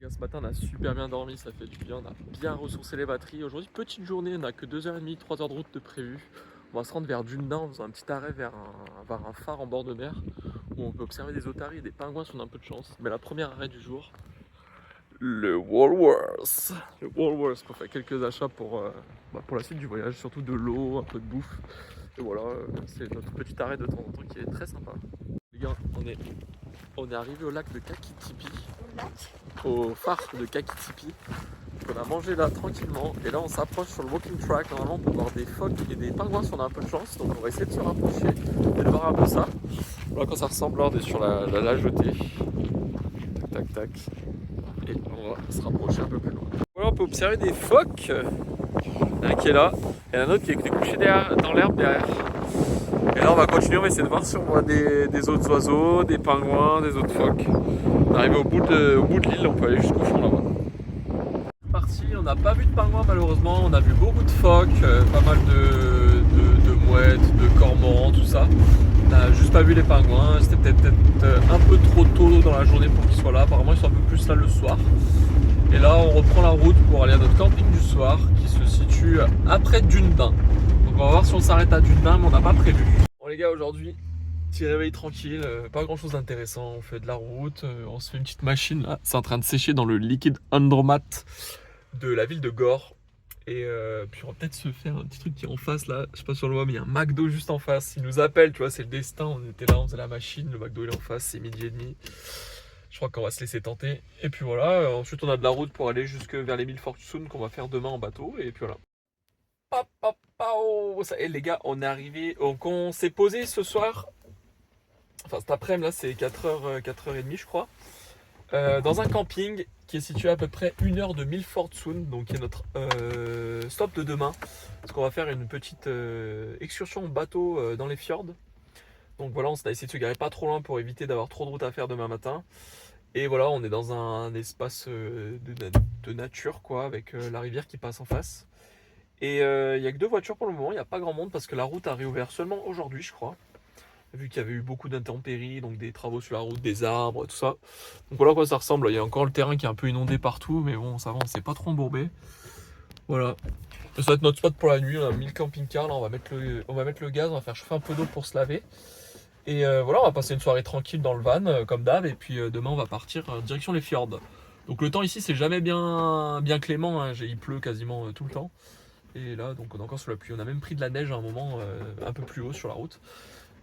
Ce matin on a super bien dormi, ça fait du bien, on a bien ressourcé les batteries. Aujourd'hui petite journée, on n'a que 2h30, 3 heures de route de prévu. On va se rendre vers Dunedin en faisant un petit arrêt vers un phare en bord de mer où on peut observer des otaries et des pingouins si on a un peu de chance. Mais la première arrêt du jour, le Woolworths. Le Woolworths pour faire quelques achats pour la suite du voyage, surtout de l'eau, un peu de bouffe. Et voilà, c'est notre petit arrêt de temps en temps qui est très sympa. Les gars, on est arrivé au lac de Kakitipi, au phare de Kakitipi. Donc on a mangé là tranquillement et là on s'approche sur le walking track normalement pour voir des phoques et des pingouins si on a un peu de chance. Donc on va essayer de se rapprocher et de voir un peu ça. Voilà quand ça ressemble, là on est sur la jetée. Tac tac. Et on va se rapprocher un peu plus loin. Voilà, on peut observer des phoques. Un qui est là et un autre qui est couché dans l'herbe derrière. Et là on va continuer, on va essayer de voir si on voit des autres oiseaux, des pingouins, des autres phoques. On est arrivé au bout de l'île, on peut aller jusqu'au fond là-bas. Parti, on n'a pas vu de pingouins malheureusement, on a vu beaucoup de phoques, pas mal de mouettes, de cormorans, tout ça. On n'a juste pas vu les pingouins, c'était peut-être un peu trop tôt dans la journée pour qu'ils soient là, apparemment ils sont un peu plus là le soir. Et là on reprend la route pour aller à notre camping du soir qui se situe après Dunedin. Donc on va voir si on s'arrête à Dunedin mais on n'a pas prévu. Bon les gars, aujourd'hui, petit réveil tranquille, pas grand chose d'intéressant, on fait de la route, on se fait une petite machine là, c'est en train de sécher dans le liquide Andromat de la ville de Gore. Et puis on va peut-être se faire un petit truc qui est en face là, je sais pas sur le voit mais il y a un McDo juste en face, il nous appelle, tu vois, c'est le destin, on était là, on faisait la machine, le McDo il est en face, c'est 12h30. Je crois qu'on va se laisser tenter. Et puis voilà, ensuite on a de la route pour aller jusque vers les Mille Fortunes qu'on va faire demain en bateau. Et puis voilà. Ça, et les gars, on est arrivé, donc on s'est posé ce soir, enfin cet après-midi là c'est 4h, 4h30 je crois, dans un camping qui est situé à peu près 1 heure de Milford-Sound, donc qui est notre stop de demain. Parce qu'on va faire une petite excursion en bateau dans les fjords. Donc voilà, on a essayé de se garer pas trop loin pour éviter d'avoir trop de route à faire demain matin. Et voilà, on est dans un espace de nature quoi, avec la rivière qui passe en face. Et il n'y a que 2 voitures pour le moment, il n'y a pas grand monde parce que la route a réouvert seulement aujourd'hui je crois. Vu qu'il y avait eu beaucoup d'intempéries, donc des travaux sur la route, des arbres, tout ça. Donc voilà à quoi ça ressemble, il y a encore le terrain qui est un peu inondé partout, mais bon ça va, on s'est pas trop embourbé. Voilà. Ça va être notre spot pour la nuit, on a mis le camping-car, là on va mettre le gaz, on va faire chauffer un peu d'eau pour se laver. Et voilà, on va passer une soirée tranquille dans le van, comme d'hab, et puis demain on va partir direction les fjords. Donc le temps ici c'est jamais bien clément, hein. Il pleut quasiment tout le temps. Et là donc on est encore sous la pluie, on a même pris de la neige à un moment un peu plus haut sur la route.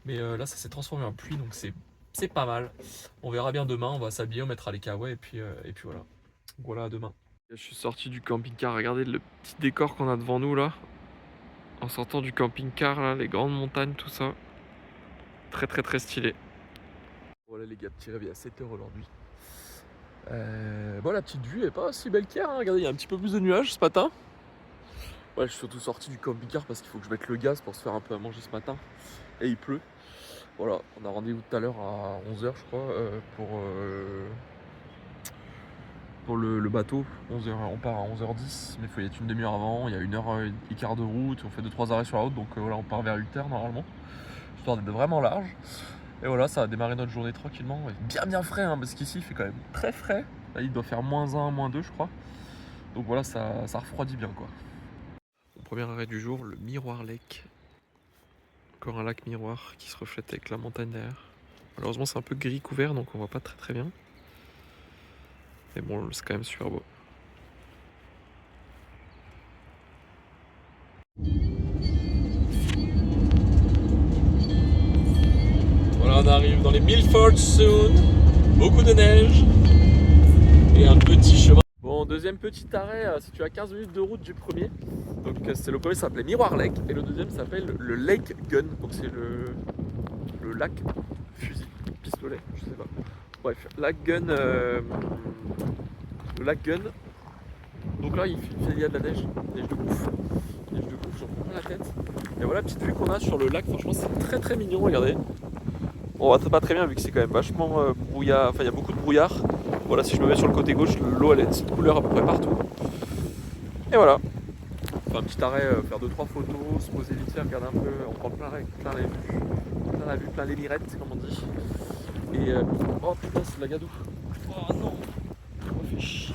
Mais là ça s'est transformé en pluie donc c'est pas mal. On verra bien demain, on va s'habiller, on mettra les kawaii et puis voilà. Donc voilà, à demain. Je suis sorti du camping-car, regardez le petit décor qu'on a devant nous là. En sortant du camping-car là, les grandes montagnes, tout ça. Très très très stylé. Voilà les gars, petit réveil à 7h aujourd'hui. Bon, la petite vue est pas si belle qu'hier, hein. Regardez, il y a un petit peu plus de nuages ce matin. Ouais, je suis surtout sorti du camping-car parce qu'il faut que je mette le gaz pour se faire un peu à manger ce matin. Et il pleut. Voilà, on a rendez-vous tout à l'heure à 11h je crois pour le bateau. 11h, on part à 11h10, mais il faut y être une demi-heure avant. Il y a 1h15 de route, on fait 2-3 arrêts sur la route, donc voilà, on part vers 8h normalement. Histoire d'être vraiment large. Et voilà, ça a démarré notre journée tranquillement. Bien frais, hein, parce qu'ici il fait quand même très frais. Là, il doit faire -1, -2 je crois. Donc voilà, ça refroidit bien quoi. Mon premier arrêt du jour, le Miroir Lake. Encore un lac miroir qui se reflète avec la montagne derrière. Malheureusement c'est un peu gris couvert donc on voit pas très bien. Mais bon, c'est quand même super beau. Voilà, on arrive dans les Milford Sound. Beaucoup de neige. Et un petit chemin. Bon, deuxième petit arrêt situé à 15 minutes de route du premier. Donc c'est le premier s'appelait Miroir Lake et le deuxième s'appelle le Lake Gun. Donc c'est le lac fusil, pistolet, je sais pas. Bref, lac gun, le lac gun. Donc là il y a de la neige de ouf. Neige de ouf, j'en prends plein la tête. Et voilà la petite vue qu'on a sur le lac, franchement c'est très très mignon, regardez. On voit pas très bien vu que c'est quand même vachement brouillard, enfin il y a beaucoup de brouillard. Voilà, si je me mets sur le côté gauche, l'eau elle est de cette couleur à peu près partout. Et voilà. On fait un petit arrêt, faire 2-3 photos, se poser vite fait, regarder un peu, on prend plein la vue, plein les mirettes comme on dit. Et oh putain c'est de la gadoue. Oh non. fait chier.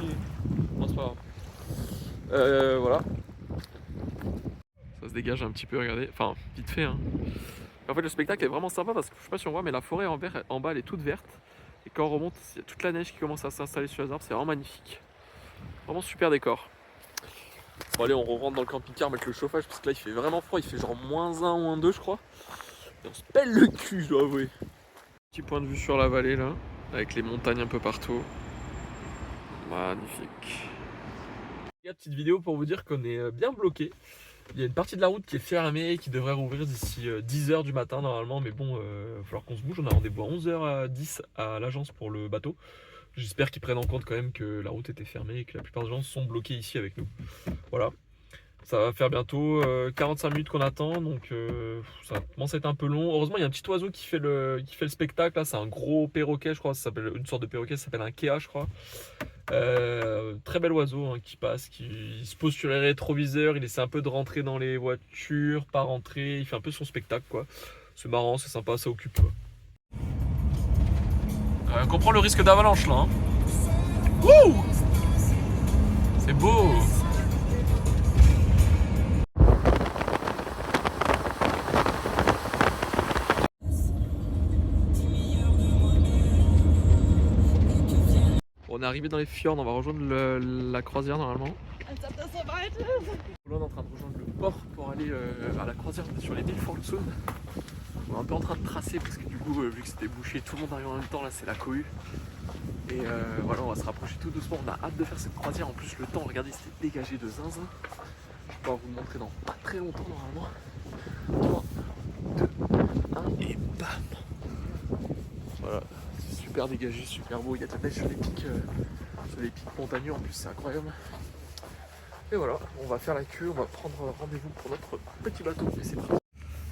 Non, c'est pas grave. Voilà. Ça se dégage un petit peu, regardez. Enfin, vite fait. Hein. En fait, le spectacle est vraiment sympa parce que je sais pas si on voit, mais la forêt en bas, elle est toute verte. Et quand on remonte, il y a toute la neige qui commence à s'installer sur les arbres. C'est vraiment magnifique. Vraiment super décor. Bon, allez, on rentre dans le camping-car, mettre le chauffage parce que là, il fait vraiment froid. Il fait genre -1, -2, je crois. Et on se pèle le cul, je dois avouer. Petit point de vue sur la vallée là, avec les montagnes un peu partout. Magnifique. Petite vidéo pour vous dire qu'on est bien bloqué. Il y a une partie de la route qui est fermée et qui devrait rouvrir d'ici 10h du matin normalement, mais bon, il va falloir qu'on se bouge. On a rendez-vous à 11h10 à l'agence pour le bateau. J'espère qu'ils prennent en compte quand même que la route était fermée et que la plupart des gens sont bloqués ici avec nous. Voilà. Ça va faire bientôt 45 minutes qu'on attend, donc ça commence à être un peu long. Heureusement, il y a un petit oiseau qui fait le spectacle. Là, c'est un gros perroquet, je crois. Ça s'appelle une sorte de perroquet, ça s'appelle un kea, je crois. Très bel oiseau hein, qui passe, qui se pose sur les rétroviseurs. Il essaie un peu de rentrer dans les voitures, pas rentrer. Il fait un peu son spectacle, quoi. C'est marrant, c'est sympa, ça occupe, quoi. On comprend le risque d'avalanche, là. Hein. Wouh! C'est beau! On est arrivé dans les fjords, on va rejoindre la croisière normalement. Là on est en train de rejoindre le port pour aller à la croisière sur les îles Fortune. On est un peu en train de tracer parce que du coup vu que c'était bouché, tout le monde arrive en même temps, là c'est la cohue. Et voilà, on va se rapprocher tout doucement, on a hâte de faire cette croisière. En plus le temps, regardez, c'était dégagé de zinzin. Je vais pouvoir vous le montrer dans pas très longtemps normalement. 3, 2, 1 et bam. Voilà. Super dégagé, super beau, il y a de la neige sur les pics montagneux en plus, c'est incroyable. Et voilà, on va faire la queue, on va prendre rendez-vous pour notre petit bateau et c'est parti.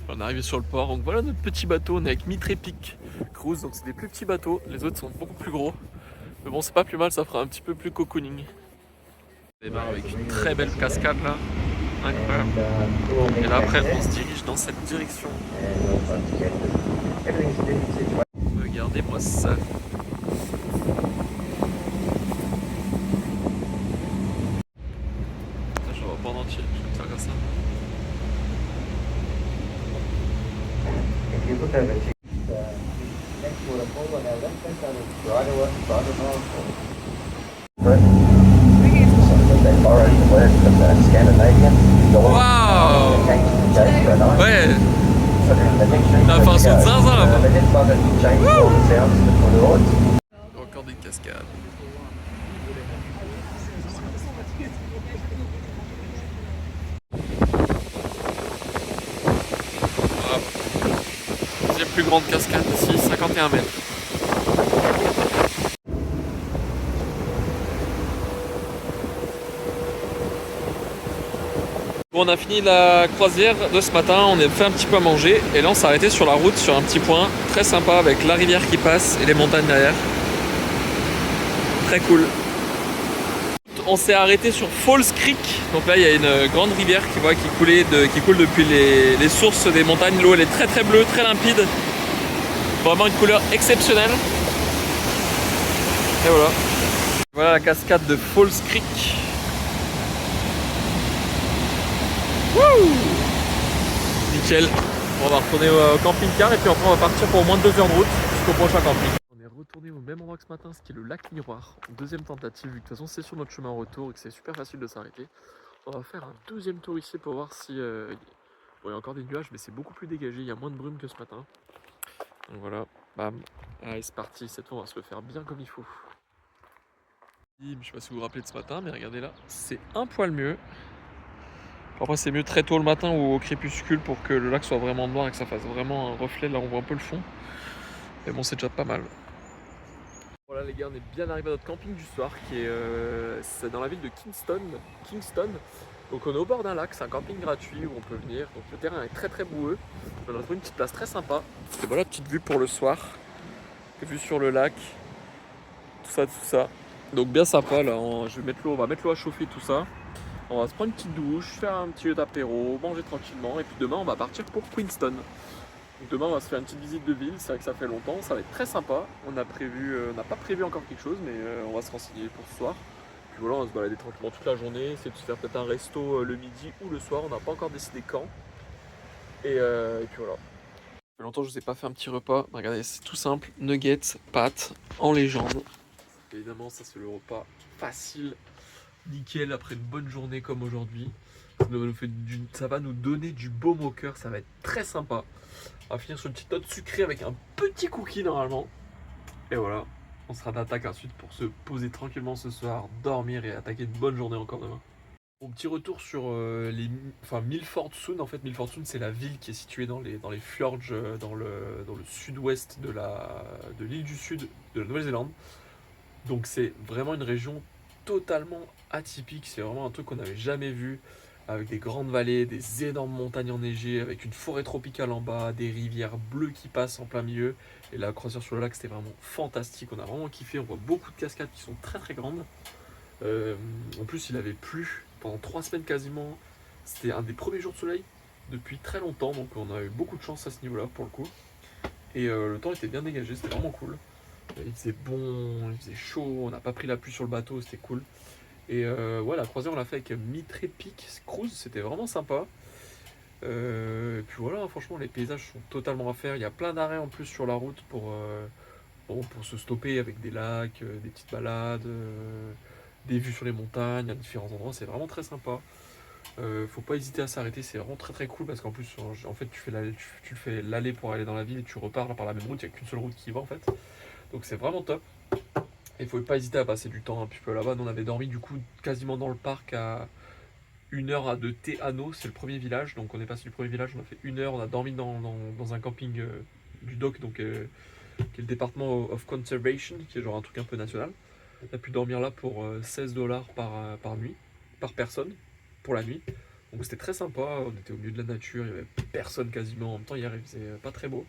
On est arrivé sur le port, donc voilà notre petit bateau, on est avec Mitre Epic Cruise, donc c'est des plus petits bateaux, les autres sont beaucoup plus gros. Mais bon, c'est pas plus mal, ça fera un petit peu plus cocooning. On démarre avec une très belle cascade là, incroyable. Et là après on se dirige dans cette direction. Regardez-moi ça. Je vois pas en entier, je vais faire comme ça. Waouh! Ouais! T'as fait un saut de zinzin là-bas! Encore des cascades. Voilà. Deuxième plus grande cascade ici, 51 mètres. Bon, on a fini la croisière de ce matin, on a fait un petit peu à manger et là on s'est arrêté sur la route sur un petit point très sympa avec la rivière qui passe et les montagnes derrière. Très cool. On s'est arrêté sur Falls Creek, donc là il y a une grande rivière qui coule depuis les sources des montagnes. L'eau elle est très très bleue, très limpide, vraiment une couleur exceptionnelle. Et voilà. Voilà la cascade de Falls Creek. Wouh! Nickel. On va retourner au camping-car et puis après on va partir pour au moins 2 heures de route jusqu'au prochain camping. On est retourné au même endroit que ce matin, ce qui est le lac Miroir. Deuxième tentative, vu que de toute façon c'est sur notre chemin retour et que c'est super facile de s'arrêter. On va faire un deuxième tour ici pour voir si... Bon, il y a encore des nuages mais c'est beaucoup plus dégagé, il y a moins de brume que ce matin. Donc voilà, bam. Allez c'est parti, cette fois on va se le faire bien comme il faut. Je sais pas si vous vous rappelez de ce matin, mais regardez là, c'est un poil mieux. Après c'est mieux très tôt le matin ou au crépuscule pour que le lac soit vraiment noir et que ça fasse vraiment un reflet. Là on voit un peu le fond. Mais bon c'est déjà pas mal. Voilà les gars, on est bien arrivé à notre camping du soir qui est c'est dans la ville de Kingston. Donc on est au bord d'un lac, c'est un camping gratuit où on peut venir. Donc le terrain est très très boueux. On a trouvé une petite place très sympa. Et voilà petite vue pour le soir. Vue sur le lac. Tout ça. Donc bien sympa là, on va mettre l'eau à chauffer tout ça. On va se prendre une petite douche, faire un petit apéro, manger tranquillement et puis demain on va partir pour Queenstown. Donc demain on va se faire une petite visite de ville, c'est vrai que ça fait longtemps, ça va être très sympa. On n'a pas prévu encore quelque chose, mais on va se renseigner pour ce soir. Puis voilà, on va se balader tranquillement toute la journée, essayer de se faire peut-être un resto le midi ou le soir, on n'a pas encore décidé quand. Et puis voilà. Ça fait longtemps que je vous ai pas fait un petit repas. Regardez, c'est tout simple, nuggets, pâtes, en légende. Évidemment, ça c'est le repas facile, nickel après une bonne journée comme aujourd'hui. Ça va nous donner du baume au cœur, ça va être très sympa. On va finir sur une petite note sucrée avec un petit cookie normalement. Et voilà, on sera d'attaque ensuite pour se poser tranquillement ce soir, dormir et attaquer une bonne journée encore demain. Mon petit retour sur Milford Sound. En fait, Milford Sound, c'est la ville qui est située dans les fjords, dans le sud-ouest de l'île du Sud de la Nouvelle-Zélande. Donc c'est vraiment une région totalement atypique, c'est vraiment un truc qu'on n'avait jamais vu, avec des grandes vallées, des énormes montagnes enneigées, avec une forêt tropicale en bas, des rivières bleues qui passent en plein milieu. Et la croisière sur le lac, c'était vraiment fantastique, on a vraiment kiffé, on voit beaucoup de cascades qui sont très très grandes. En plus, il avait plu pendant 3 semaines quasiment, c'était un des premiers jours de soleil depuis très longtemps, donc on a eu beaucoup de chance à ce niveau-là pour le coup. Et le temps était bien dégagé, c'était vraiment cool. Il faisait bon, il faisait chaud, on n'a pas pris la pluie sur le bateau, c'était cool. Et ouais, la croisière on l'a fait avec Mitre Peak Cruise, c'était vraiment sympa. Et puis voilà, franchement les paysages sont totalement à faire. Il y a plein d'arrêts en plus sur la route pour se stopper avec des lacs, des petites balades, des vues sur les montagnes à différents endroits, c'est vraiment très sympa. Faut pas hésiter à s'arrêter, c'est vraiment très très cool parce qu'en plus en fait tu fais l'aller pour aller dans la ville et tu repars par la même route, il n'y a qu'une seule route qui va en fait. Donc c'est vraiment top. Et il faut pas hésiter à passer du temps un petit peu là-bas. Nous, on avait dormi du coup quasiment dans le parc à 1 heure de Te Anau, c'est le premier village. Donc on est passé du premier village, on a fait 1 heure, on a dormi dans un camping du DOC, donc, qui est le département of Conservation, qui est genre un truc un peu national. On a pu dormir là pour 16 dollars par nuit, par personne, pour la nuit. Donc c'était très sympa, on était au milieu de la nature, il y avait personne quasiment. En même temps, hier il faisait pas très beau.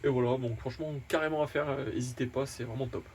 Et voilà, donc franchement, carrément à faire, n'hésitez pas, c'est vraiment top.